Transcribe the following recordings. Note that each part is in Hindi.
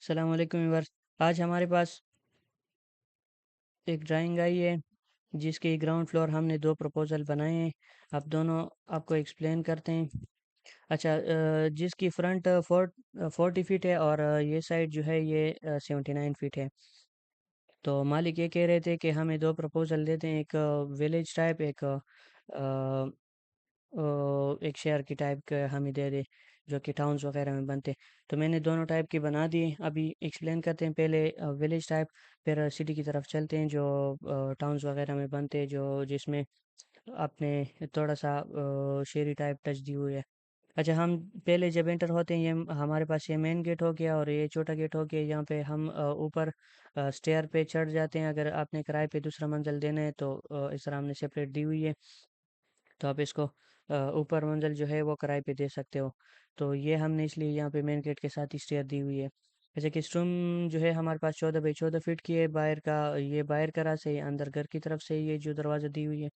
अस्सलाम वालेकुम व्यूअर्स। आज हमारे पास एक ड्राइंग आई है जिसके ग्राउंड फ्लोर हमने दो प्रपोजल बनाए हैं। अब दोनों आपको एक्सप्लेन करते हैं। अच्छा, जिसकी फ्रंट 40 फीट है और ये साइड जो है ये 79 फीट है। तो मालिक ये कह रहे थे कि हमें दो प्रपोजल देते हैं, एक विलेज टाइप, एक शहर की टाइप का हमें दे दे, जो कि टाउन्स वगैरह में बनते। तो मैंने दोनों टाइप की बना दिए। अभी एक्सप्लेन करते हैं, पहले विलेज टाइप, फिर सिटी की तरफ चलते हैं जो टाउन्स वगैरह में बनते हैं, जो जिसमें आपने थोड़ा सा शहरी टाइप टच दी हुई है। अच्छा, हम पहले जब एंटर होते हैं, ये हमारे पास ये मेन गेट हो गया और ये छोटा गेट हो गया। यहाँ पे हम ऊपर स्टेयर पे चढ़ जाते हैं। अगर आपने किराए पे दूसरा मंजिल देना है तो इस तरह हमने सेपरेट दी हुई है। तो आप इसको ऊपर मंजिल जो है वो किराए पे दे सकते हो। तो ये हमने इसलिए यहाँ पे मेन गेट के साथ ही स्टेयर दी हुई है। जैसे कि रूम जो है हमारे पास 14 बाई 14 फीट की है। बाहर का ये बाहर का रास्ता है, अंदर घर की तरफ से ये जो दरवाज़ा दी हुई है,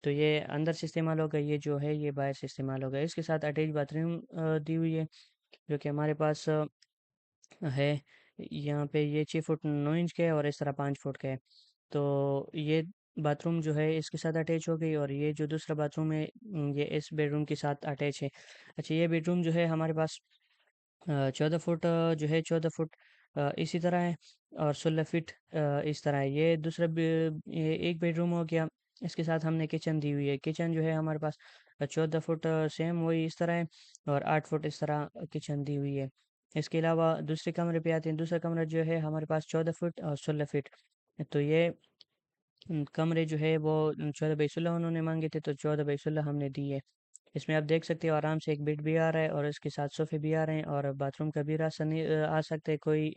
तो ये अंदर से इस्तेमाल होगा, ये जो है ये बाहर से इस्तेमाल होगा। इसके साथ अटैच बाथरूम दी हुई है, जो कि हमारे पास है। यहाँ पे ये 6 फुट 9 इंच का है और इस तरह 5 फुट का है। तो ये बाथरूम जो है इसके साथ अटैच हो गई, और ये जो दूसरा बाथरूम है ये इस बेडरूम के साथ अटैच है। अच्छा, ये बेडरूम जो है हमारे पास 14 फुट जो है 14 फुट इसी तरह है, और 16 फीट इस तरह है। ये एक बेडरूम हो गया। इसके साथ हमने किचन दी हुई है। किचन जो है हमारे पास 14 फुट सेम वही इस तरह है, और 8 फुट इस तरह किचन दी हुई है। इसके अलावा दूसरे कमरे पे आते हैं। दूसरा कमरा जो है हमारे पास 14 फुट और 16 फीट। तो ये कमरे जो है वो 14 बाई 16 उन्होंने मांगे थे, तो 14 बाई 16 हमने दी है। इसमें आप देख सकते हो आराम से एक बेड भी आ रहा है, और इसके साथ सोफे भी आ रहे हैं, और बाथरूम का भी रास्ता नहीं आ सकता है कोई।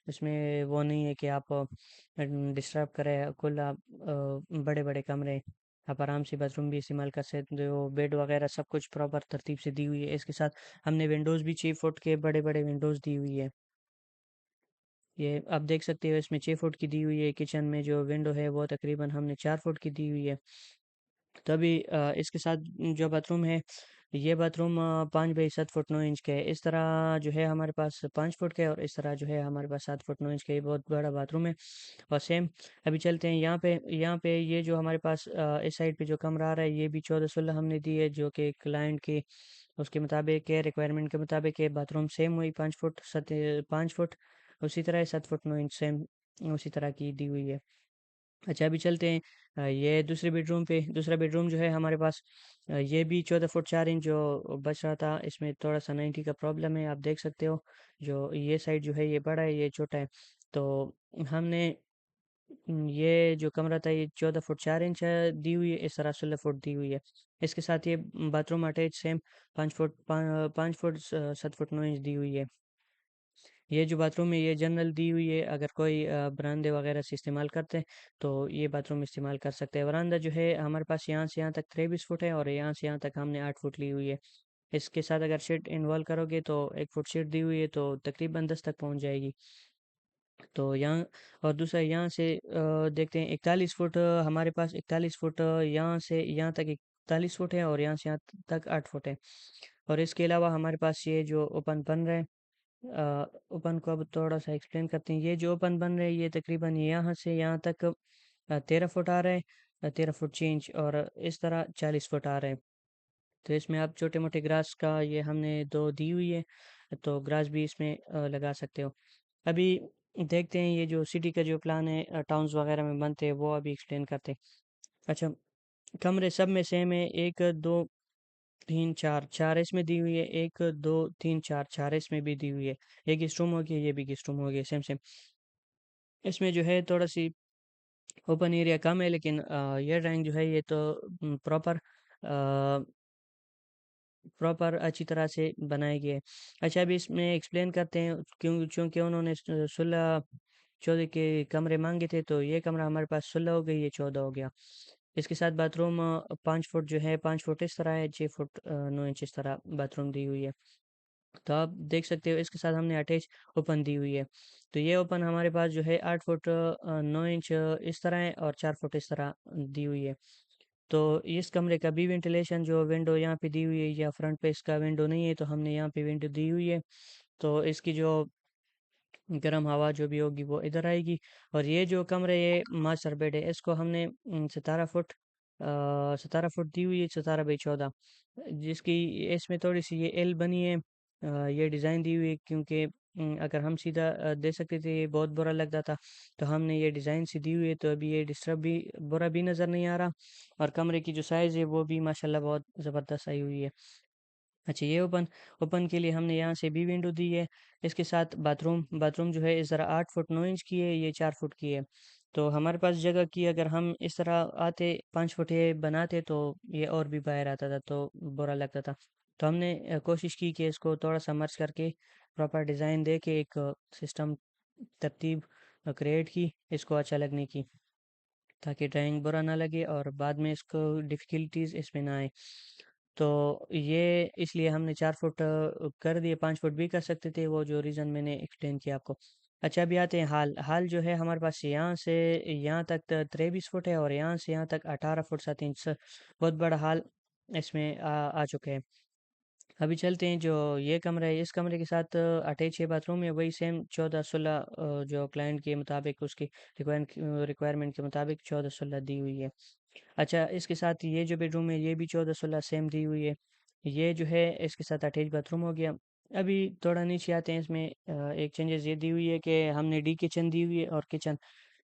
इसमें वो नहीं है कि आप डिस्टर्ब करें। खुला बड़े बड़े कमरे, आप आराम से बाथरूम भी इस्तेमाल कर सकते हो। बेड वगैरह सब कुछ प्रॉपर तरतीब से दी हुई है। इसके साथ हमने विंडोज़ भी 6 फुट के बड़े बड़े विंडोज़ दी हुई है। ये आप देख सकते हो, इसमें 6 फुट की दी हुई है। किचन में जो विंडो है वो तकरीबन हमने 4 फुट की दी हुई है। तो अभी इसके साथ जो बाथरूम है, ये बाथरूम 5 बाई 7 फुट 9 इंच का है। इस तरह जो है हमारे पास 5 फुट का है, और इस तरह जो है हमारे पास 7 फुट 9 इंच का। ये बहुत बड़ा बाथरूम है। और सेम अभी चलते हैं यहाँ पे ये जो हमारे पास इस साइड पे जो कमरा आ रहा है, ये भी 14 16 हमने दी है, जो कि क्लाइंट के उसके मुताबिक है, रिक्वायरमेंट के मुताबिक है। बाथरूम सेम वही 5 फुट उसी तरह 7 फुट 9 इंच सेम उसी तरह की दी हुई है। अच्छा, अभी चलते हैं ये दूसरे बेडरूम पे। दूसरा बेडरूम जो है हमारे पास ये भी 14 फुट 4 इंच जो बच रहा था। इसमें थोड़ा सा 90 का प्रॉब्लम है, आप देख सकते हो। जो ये साइड जो है ये बड़ा है, ये छोटा है। तो हमने ये जो कमरा था ये 14 फुट 4 इंच दी हुई है, इस तरह 16 फुट दी हुई है। इसके साथ ये bathroom attach same 5 foot 7 foot 9 inch दी हुई है। ये जो बाथरूम है ये जनरल दी हुई है। अगर कोई बरामदे वगैरह से इस्तेमाल करते हैं तो ये बाथरूम इस्तेमाल कर सकते हैं। वरांदा जो है हमारे पास यहाँ से यहाँ तक 23 फुट है, और यहाँ से यहाँ तक हमने 8 फुट ली हुई है। इसके साथ अगर शीट इन्वॉल्व करोगे तो 1 फुट शीट दी हुई है, तो तकरीबन 10 तक पहुँच जाएगी। तो यहाँ और दूसरा यहाँ से देखते हैं 41 फुट, हमारे पास 41 फुट यहाँ से यहाँ तक 41 फुट है, और यहाँ से यहाँ तक 8 फुट है। और इसके अलावा हमारे पास ये जो ओपन बन रहा है, ओपन को अब थोड़ा सा एक्सप्लेन करते हैं। ये जो ओपन बन रहा है ये तकरीबन यहाँ से यहाँ तक 13 फुट आ रहा है, 13 फुट 6 इंच, और इस तरह 40 फुट आ रहा है। तो इसमें आप छोटे मोटे ग्रास का ये हमने दो दी हुई है, तो ग्रास भी इसमें लगा सकते हो। अभी देखते हैं ये जो सिटी का जो प्लान है टाउन्स वगैरह में बनते हैं वो अभी एक्सप्लेन करते हैं। अच्छा, कमरे सब में सेम है, 1 2 3 4 इसमें दी हुई है, 1 2 3 4 इसमें भी दी हुई है। ये गेस्ट रूम हो गया, ये भी गेस्ट रूम हो गया, सेम सेम। इसमें जो है थोड़ा सी ओपन एरिया कम है, लेकिन ये ड्राइंग जो है ये तो प्रॉपर प्रॉपर अच्छी तरह से बनाई गई है। अच्छा, अभी इसमें एक्सप्लेन करते हैं, क्योंकि उन्होंने 16 14 के कमरे मांगे थे, तो ये कमरा हमारे पास 16 हो गई, ये 14 हो गया। इसके साथ बाथरूम 5 फुट जो है 5 फुट इस तरह है, 6 फुट 9 इंच इस तरह बाथरूम दी हुई है। तो आप देख सकते हो इसके साथ हमने अटैच ओपन दी हुई है। तो ये ओपन हमारे पास जो है 8 फुट 9 इंच इस तरह है, और 4 फुट इस तरह दी हुई है। तो इस कमरे का भी वेंटिलेशन जो विंडो यहाँ पे दी हुई है, या फ्रंट पे इसका विंडो नहीं है, तो हमने यहाँ पे विंडो दी हुई है। तो इसकी जो गर्म हवा जो भी होगी वो इधर आएगी। और ये जो कमरे, ये मास्टर बेड है, इसको हमने 17 फुट दी हुई है, 17 बाई 14, जिसकी इसमें थोड़ी सी ये एल बनी है। ये डिज़ाइन दी हुई है क्योंकि अगर हम सीधा दे सकते थे ये बहुत बुरा लगता था, तो हमने ये डिज़ाइन सी दी हुई है, तो अभी ये डिस्टर्ब भी बुरा भी नज़र नहीं आ रहा। और कमरे की जो साइज़ है वो भी माशाल्लाह बहुत ज़बरदस्त आई हुई है। अच्छा, ये ओपन ओपन के लिए हमने यहाँ से भी विंडो दी है। इसके साथ बाथरूम बाथरूम जो है इस तरह 8 फुट 9 इंच की है, ये 4 फुट की है। तो हमारे पास जगह की, अगर हम इस तरह आते 5 फुट ये बनाते तो ये और भी बाहर आता था, तो बुरा लगता था। तो हमने कोशिश की कि इसको थोड़ा सा मर्ज करके प्रॉपर डिज़ाइन दे के एक सिस्टम तरतीब क्रिएट की, इसको अच्छा लगने की, ताकि ड्राइंग बुरा ना लगे और बाद में इसको डिफ़िकल्टीज इसमें ना आए। तो ये इसलिए हमने 4 फुट कर दिए, 5 फुट भी कर सकते थे, वो जो रीज़न मैंने एक्सप्लेन किया आपको। अच्छा, अभी आते हैं हाल। हाल जो है हमारे पास यहाँ से यहाँ तक 23 फुट है, और यहाँ से यहाँ तक 18 फुट 7 इंच, बहुत बड़ा हाल इसमें आ चुके हैं। अभी चलते हैं जो ये कमरा है, इस कमरे के साथ अटैच है बाथरूम है, वही सेम 14-16 जो क्लाइंट के मुताबिक उसकी रिक्वायरमेंट के मुताबिक 14-16 दी हुई है। अच्छा, इसके साथ ये जो बेडरूम है ये भी 14-16 सेम दी हुई है। ये जो है इसके साथ अटैच बाथरूम हो गया। अभी थोड़ा नीचे आते हैं, इसमें एक चेंजेस ये दी हुई है कि हमने डी किचन दी हुई है, और किचन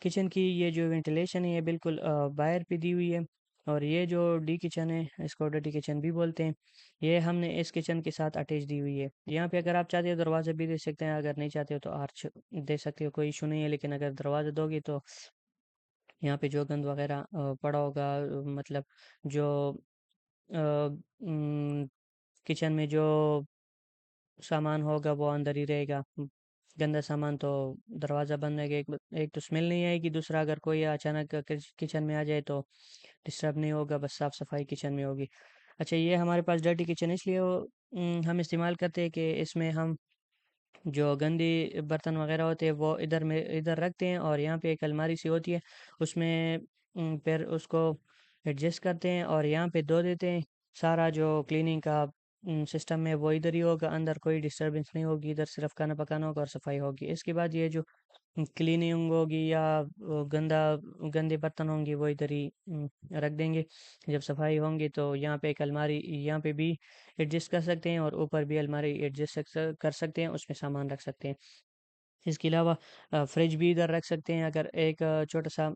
किचन की ये जो वेंटिलेशन है ये बिल्कुल बाहर पे दी हुई है। और ये जो डी किचन है इसको डर्टी किचन भी बोलते हैं, ये हमने इस किचन के साथ अटैच दी हुई है। यहाँ पे अगर आप चाहते हो दरवाज़ा भी दे सकते हैं, अगर नहीं चाहते हो तो आर्च दे सकते हो, कोई इशू नहीं है। लेकिन अगर दरवाज़ा दोगे तो यहाँ पे जो गंद वगैरह पड़ा होगा, मतलब जो किचन में जो सामान होगा वो अंदर ही रहेगा। गंदा सामान तो दरवाज़ा बंद रहेगा, एक तो स्मेल नहीं आएगी, दूसरा अगर कोई अचानक किचन में आ जाए तो डिस्टर्ब नहीं होगा, बस साफ़ सफाई किचन में होगी। अच्छा, ये हमारे पास डर्टी किचन इसलिए हम इस्तेमाल करते हैं कि इसमें हम जो गंदे बर्तन वगैरह होते हैं वो इधर रखते हैं, और यहाँ पे एक अलमारी सी होती है, उसमें फिर उसको एडजस्ट करते हैं और यहाँ पे धो देते हैं। सारा जो क्लीनिंग का सिस्टम है वो इधर ही होगा, अंदर कोई डिस्टरबेंस नहीं होगी, इधर सिर्फ खाना पकाना होगा और सफाई होगी। इसके बाद ये जो क्लीनिंग होगी या गंदे बर्तन होंगे वो इधर ही रख देंगे। जब सफाई होंगी तो यहाँ पे एक अलमारी यहाँ पे भी एडजस्ट कर सकते हैं, और ऊपर भी अलमारी एडजस्ट कर सकते हैं, उसमें सामान रख सकते हैं। इसके अलावा फ्रिज भी इधर रख सकते हैं, अगर एक छोटा सा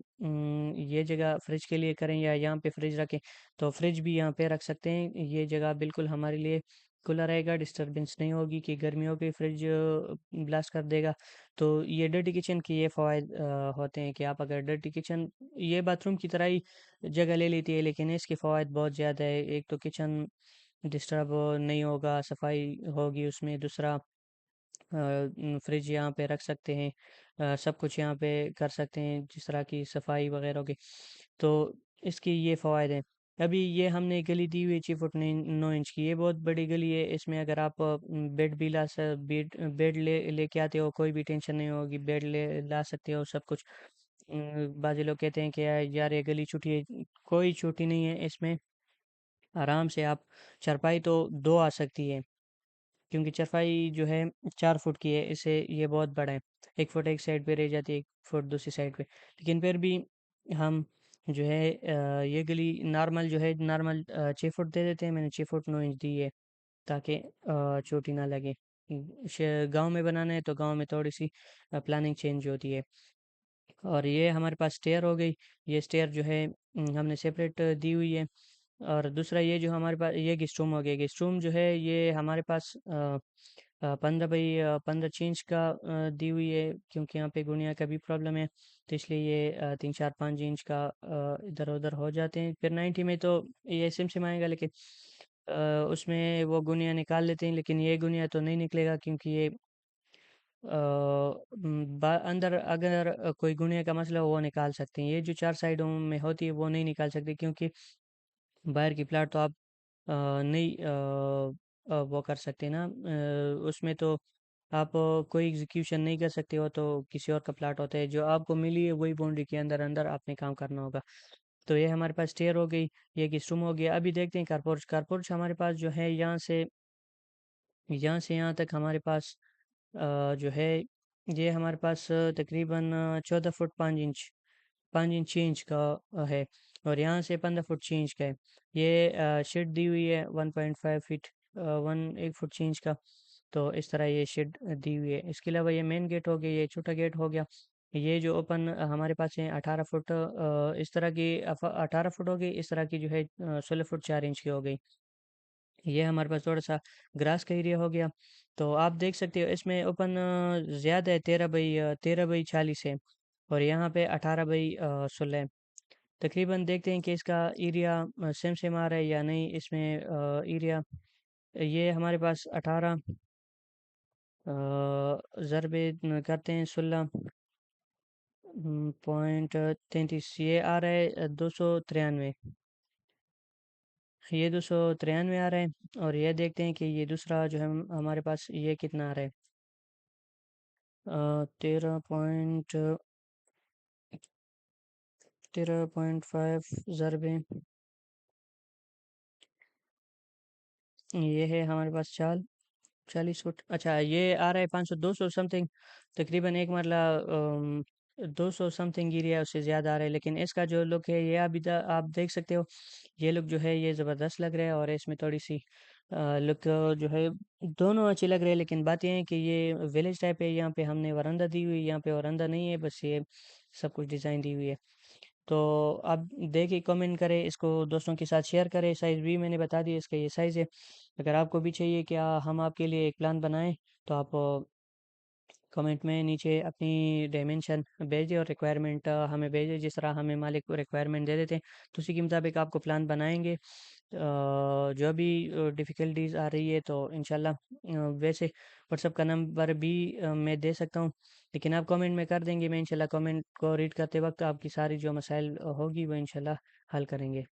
ये जगह फ्रिज के लिए करें या यहाँ पे फ्रिज रखें, तो फ्रिज भी यहाँ पे रख सकते हैं। ये जगह बिल्कुल हमारे लिए खुला रहेगा, डिस्टरबेंस नहीं होगी कि गर्मी हो गई फ्रिज ब्लास्ट कर देगा। तो ये डर्टी किचन के ये फ़वाद होते हैं कि आप अगर डर्टी किचन, ये बाथरूम की तरह ही जगह ले लेती है, लेकिन इसके फ़वाद बहुत ज़्यादा है। एक तो किचन डिस्टर्ब नहीं होगा, सफाई होगी उसमें। दूसरा फ्रिज यहाँ पे रख सकते हैं, सब कुछ यहाँ पे कर सकते हैं, जिस तरह की सफाई वगैरह की। तो इसकी ये फ़वाद हैं। अभी ये हमने गली दी हुई है 6 फुट 9 इंच की, ये बहुत बड़ी गली है। इसमें अगर आप बेड भी बेड बेड लेके आते हो, कोई भी टेंशन नहीं होगी, बेड ला सकते हो सब कुछ। बाज़ी लोग कहते हैं कि यार ये गली छोटी है, कोई छोटी नहीं है इसमें। आराम से आप चारपाई तो दो आ सकती है, क्योंकि चारपाई जो है 4 फुट की है, इसे ये बहुत बड़ा है। 1 फुट एक साइड पे रह जाती है, 1 फुट दूसरी साइड पे। लेकिन फिर भी हम जो है ये गली नॉर्मल जो है नॉर्मल 6 फुट दे देते हैं। मैंने 6 फुट 9 इंच दी है, ताकि चोटी ना लगे। गांव में बनाना है तो गांव में थोड़ी सी प्लानिंग चेंज होती है। और ये हमारे पास स्टेयर हो गई, ये स्टेयर जो है हमने सेपरेट दी हुई है। और दूसरा ये जो हमारे पास ये गेस्ट रूम हो गया, गेस्ट रूम जो है ये हमारे पास 15 बाई 15 इंच का दी हुई है, क्योंकि यहाँ पे गुनिया का भी प्रॉब्लम है, तो इसलिए ये 3 4 5 इंच का इधर उधर हो जाते हैं। फिर 90 में तो ये सिम आएगा, लेकिन उसमें वो गुनिया निकाल लेते हैं, लेकिन ये गुनिया तो नहीं निकलेगा, क्योंकि ये अंदर अगर कोई गुनिया का मसला हो वो निकाल सकते हैं। ये जो 4 साइडों में होती है वो नहीं निकाल सकते, क्योंकि बाहर की प्लाट तो आप नहीं वो कर सकते ना, उसमें तो आप कोई एग्जीक्यूशन नहीं कर सकते हो, तो किसी और का प्लाट होता है, जो आपको मिली है वही बाउंड्री के अंदर अंदर आपने काम करना होगा। तो ये हमारे पास स्टेयर हो गई, ये गेस्ट रूम हो गया। अभी देखते हैं कारपोर्च। कारपोर्च हमारे पास जो है यहाँ से यहाँ तक हमारे पास जो है ये हमारे पास तकरीबन 14 फुट 5 इंच 5 इंच 6 इंच का है। और यहाँ से 15 फुट 6 इंच का है। ये शेड दी हुई है 1.5 फीट 1 फुट 6 इंच का। तो इस तरह ये शेड दी हुई है। इसके अलावा ये मेन गेट हो गया, ये छोटा गेट हो गया। ये जो ओपन हमारे पास है 18 फुट, इस तरह की 18 फुट हो गई, इस तरह की जो है 16 फुट 4 इंच की हो गई। ये हमारे पास थोड़ा सा ग्रास का एरिया हो गया। तो आप देख सकते हो इसमें ओपन ज़्यादा है, 13 बाई 40 है। और यहाँ पे 18 बाई 16 है। तकरीबन देखते हैं कि इसका एरिया सेम सेम आ रहा है या नहीं। इसमें एरिया ये हमारे पास 18 ज़रबे करते हैं 16.33, ये आ रहा है 293। ये 293 आ रहा है। और ये देखते हैं कि ये दूसरा जो है हमारे पास ये कितना आ रहा है। 13.5 ज़रबे, ये है हमारे पास 40 फुट। अच्छा, ये आ रहा है 500 200 समथिंग। तकरीबन एक मरला 200 समथिंग एरिया उससे ज़्यादा आ रहा है। लेकिन इसका जो लुक है ये अभी आप देख सकते हो। ये लुक जो है ये ज़बरदस्त लग रहा है। और इसमें थोड़ी सी लुक जो है दोनों अच्छी लग रहे हैं। लेकिन बात ये है कि ये विलेज टाइप है, यहाँ पे हमने वरांदा दी हुई है, यहाँ पे वरांदा नहीं है, बस ये सब कुछ डिज़ाइन दी हुई है। तो आप देखिए, कमेंट करें, इसको दोस्तों के साथ शेयर करें। साइज़ भी मैंने बता दिया, इसका ये साइज़ है। अगर आपको भी चाहिए कि हम आपके लिए एक प्लान बनाएं, तो आप कमेंट में नीचे अपनी डायमेंशन भेजिए और रिक्वायरमेंट हमें भेजिए। जिस तरह हमें मालिक को रिक्वायरमेंट दे देते हैं, तो उसी के मुताबिक आपको प्लान बनाएंगे। जो भी डिफ़िकल्टीज आ रही है तो इंशाल्लाह वैसे व्हाट्सअप का नंबर भी मैं दे सकता हूँ। लेकिन आप कमेंट में कर देंगे, मैं इंशाल्लाह कमेंट को रीड करते वक्त आपकी सारी जो मसाइल होगी वो इंशाल्लाह हल करेंगे।